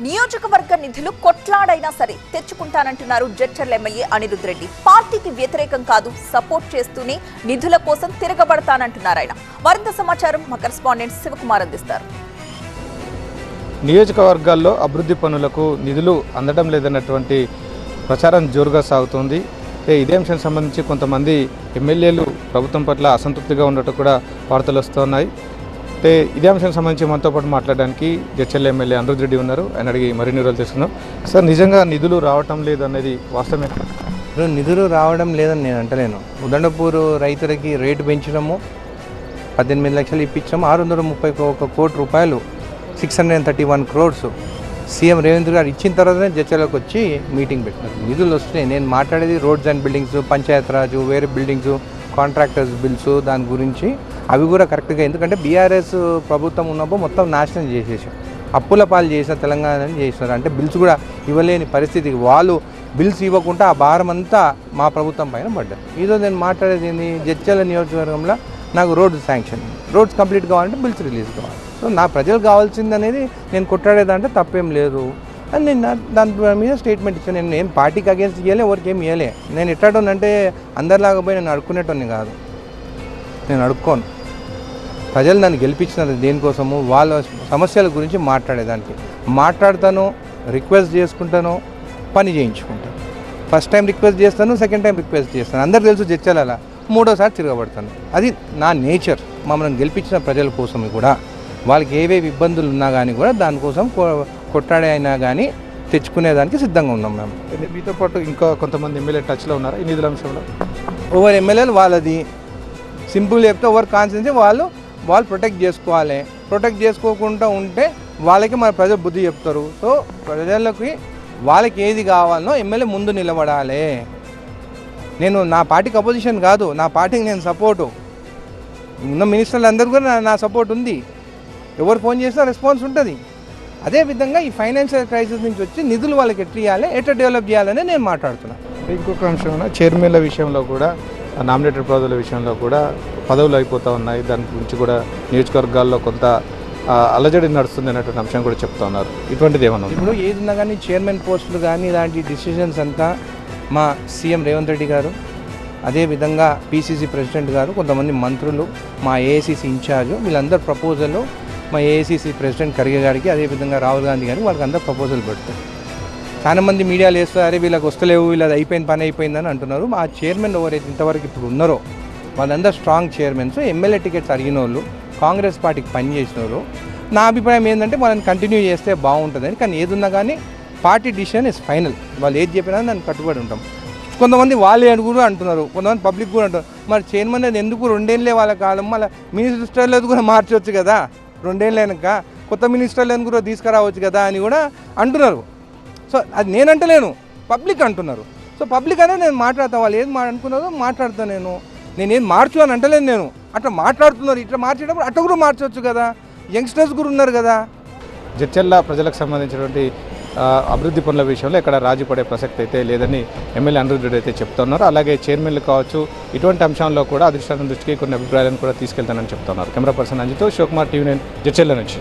నియోజకవర్గ నిధులు కొట్లాడైనా సరే తెచ్చుకుంటానంటున్నారు జడ్చర్ల ఎమ్మెల్యే అనిరుద్ రెడ్డి. పార్టీకి వ్యతిరేకం కాదు, సపోర్ట్ చేస్తూనే నిధుల కోసం తిరగబడతానంటున్నారు ఆయన. మరింత సమాచారం మా కరెస్పాండెంట్ శివకుమార్ అందిస్తారు. నియోజకవర్గాల్లో అభివృద్ధి పనులకు నిధులు అందడం లేదన్నటువంటి ప్రచారం జోరుగా సాగుతోంది. ఇదే అంశానికి సంబంధించి కొంతమంది ఎమ్మెల్యేలు ప్రభుత్వం పట్ల అసంతృప్తిగా ఉన్నట్టు కూడా వార్తలు వస్తున్నాయి. ఇదే అంశానికి సంబంధించి మనతో పాటు మాట్లాడడానికి జడ్చర్ల ఎమ్మెల్యే అనిరుద్ రెడ్డి ఉన్నారు. ఆయన అడిగి మరిన్ని రోజులు తీసుకున్నాం. సార్, నిజంగా నిధులు రావటం లేదనేది వాస్తవమే? నిధులు రావడం లేదని నేను అంటలేను. ఉదండపూర్ రైతులకి రేటు పెంచడము, 18 లక్షలు ఇప్పించడం, 631 కోట్ల రూపాయలు, 631 crores సీఎం రేవంత్ గారు ఇచ్చిన తర్వాతనే జడ్చర్లకు వచ్చి మీటింగ్ పెట్టినారు. నిధులు వస్తున్నాయి. నేను మాట్లాడేది రోడ్స్ అండ్ బిల్డింగ్స్, పంచాయత్ రాజు, వేరే బిల్డింగ్స్, కాంట్రాక్టర్స్ బిల్స్, దాని గురించి అవి కూడా కరెక్ట్గా. ఎందుకంటే బీఆర్ఎస్ ప్రభుత్వం ఉన్నప్పుడు మొత్తం నాశనం చేసేసాం, అప్పుల పాలు చేసిన తెలంగాణని చేసినారు. అంటే బిల్స్ కూడా ఇవ్వలేని పరిస్థితికి, వాళ్ళు బిల్స్ ఇవ్వకుండా ఆ భారం అంతా మా ప్రభుత్వం పైన పడ్డారు. ఈరోజు నేను మాట్లాడేది ఏంది, జడ్చర్ల నియోజకవర్గంలో నాకు రోడ్డు శాంక్షన్, రోడ్స్ కంప్లీట్ కావాలంటే బిల్స్ రిలీజ్ కావాలి. సో నా ప్రజలు కావాల్సింది అనేది నేను కొట్టాడేదంటే తప్పేం లేదు అని నేను దాని మీద స్టేట్మెంట్ ఇచ్చాను. నేను ఏం పార్టీకి అగేన్స్ట్ ఇవ్వలే, ఎవరికి ఏం ఇవ్వలే. నేను ఎట్టాడోనంటే అందరిలాగా పోయి నేను అడుక్కునేటోని కాదు. నేను అడుక్కోను. ప్రజలు నన్ను గెలిపించినది దేనికోసము, వాళ్ళ సమస్యల గురించి మాట్లాడేదానికి. మాట్లాడతాను, రిక్వెస్ట్ చేసుకుంటాను, పని చేయించుకుంటాను. ఫస్ట్ టైం రిక్వెస్ట్ చేస్తాను, సెకండ్ టైం రిక్వెస్ట్ చేస్తాను. అందరు తెలుసు జడ్చర్ల, మూడోసారి తిరగబడతాను. అది నా నేచర్. మమ్మల్ని గెలిపించిన ప్రజల కోసం కూడా వాళ్ళకి ఏవేవి ఇబ్బందులు ఉన్నా కానీ కూడా దానికోసం కొట్టాడే అయినా కానీ తెచ్చుకునేదానికి సిద్ధంగా ఉన్నాం మేము. మీతో పాటు ఇంకా కొంతమంది ఎమ్మెల్యే టచ్లో ఉన్నారు ఈ నిధుల అంశంలో? ఓవర్ ఎమ్మెల్యేలు వాళ్ళది సింపుల్ చెప్తే ఓవర్ కాన్స్టిట్యున్సీ వాళ్ళు ప్రొటెక్ట్ చేసుకోవాలి. ప్రొటెక్ట్ చేసుకోకుండా ఉంటే వాళ్ళకి మన ప్రజలు బుద్ధి చెప్తారు. సో ప్రజలకి వాళ్ళకి ఏది కావాలనో ఎమ్మెల్యే ముందు నిలబడాలి. నేను నా పార్టీకి అపోజిషన్ కాదు, నా పార్టీకి నేను సపోర్టు. ఉన్న మినిస్టర్లు అందరూ కూడా నా సపోర్ట్ ఉంది. ఎవరు ఫోన్ చేసినా రెస్పాన్స్ ఉంటుంది. అదేవిధంగా ఈ ఫైనాన్షియల్ క్రైసిస్ నుంచి వచ్చి నిధులు వాళ్ళకి ఎట్లా ఇవ్వాలి, ఎట్లా డెవలప్ చేయాలని నేను మాట్లాడుతున్నాను. ఇంకొక అంశం, చైర్మన్ల విషయంలో కూడా, నామినేటెడ్ పదవుల విషయంలో కూడా పదవులు అయిపోతూ ఉన్నాయి. దాని గురించి కూడా నియోజకవర్గాల్లో కొంత అలజడి నడుస్తుంది అన్నటువంటి అంశం కూడా చెప్తా ఉన్నారు. ఇటువంటిది ఏమన్నా ఇప్పుడు ఏది ఉన్నా కానీ చైర్మన్ పోస్టులు కానీ ఇలాంటి డిసిషన్స్ అంతా మా సీఎం రేవంత్ రెడ్డి గారు, అదేవిధంగా పీసీసీ ప్రెసిడెంట్ గారు, కొంతమంది మంత్రులు, మా ఏఐసీసీ ఇన్ఛార్జ్, వీళ్ళందరూ ప్రపోజల్ మా ఏఐసీసీ ప్రెసిడెంట్ ఖర్గే గారికి, అదేవిధంగా రాహుల్ గాంధీ గారికి, వాళ్ళకి అందరూ ప్రపోజల్ పెడతారు. చాలామంది మీడియాలో వేస్తారు, వీళ్ళకి వస్తలేవు, వీళ్ళది అయిపోయింది, పని అయిపోయిందని అంటున్నారు. మా చైర్మన్ ఎవరైతే ఇంతవరకు ఇప్పుడు ఉన్నారో వాళ్ళందరూ స్ట్రాంగ్ చైర్మన్స్, ఎమ్మెల్యే టికెట్స్ అడిగిన వాళ్ళు, కాంగ్రెస్ పార్టీకి పనిచేసిన వాళ్ళు. నా అభిప్రాయం ఏంటంటే వాళ్ళని కంటిన్యూ చేస్తే బాగుంటుందని. కానీ ఏదున్నా కానీ పార్టీ డిసిషన్ ఇస్ ఫైనల్. వాళ్ళు ఏది చెప్పినా దాన్ని కట్టుబడి ఉంటాం. కొంతమంది వాళ్ళే అడుగురు అంటున్నారు, కొంతమంది పబ్లిక్ కూడా అంటారు. మరి చైర్మన్ అనేది ఎందుకు 2 ఏళ్ళే వాళ్ళ కాలం, మళ్ళీ మినిస్టర్లు కూడా మార్చవచ్చు కదా, 2 ఏళ్ళు అయినాక కొత్త మినిస్టర్లను కూడా తీసుకురావచ్చు కదా అని కూడా అంటున్నారు. సో అది నేను అంటలేను, పబ్లిక్ అంటున్నారు. సో పబ్లిక్ అనేది నేను మాట్లాడతాను, వాళ్ళు ఏది అనుకున్నారో మాట్లాడతాను. నేనేం మార్చు అని అంటలేను. నేను అట్లా మాట్లాడుతున్నారు. ఇట్లా మార్చేటప్పుడు అట్లా కూడా మార్చవచ్చు కదా, యంగ్స్టర్స్ కూడా ఉన్నారు కదా. జడ్చర్ల ప్రజలకు సంబంధించినటువంటి అభివృద్ధి పనుల విషయంలో ఇక్కడ రాజీ పడే ప్రసక్తి అయితే లేదని ఎమ్మెల్యే అనిరుద్ రెడ్డి అయితే చెప్తున్నారు. అలాగే చైర్మన్లు కావచ్చు, ఇటువంటి అంశాల్లో కూడా అధిష్టానం దృష్టికి కొన్ని అభిప్రాయాలను కూడా తీసుకెళ్తానని చెప్తున్నారు. కెమెరా పర్సన్ అంజితో శివకుమార్, TV9 జడ్చర్ల నుంచి.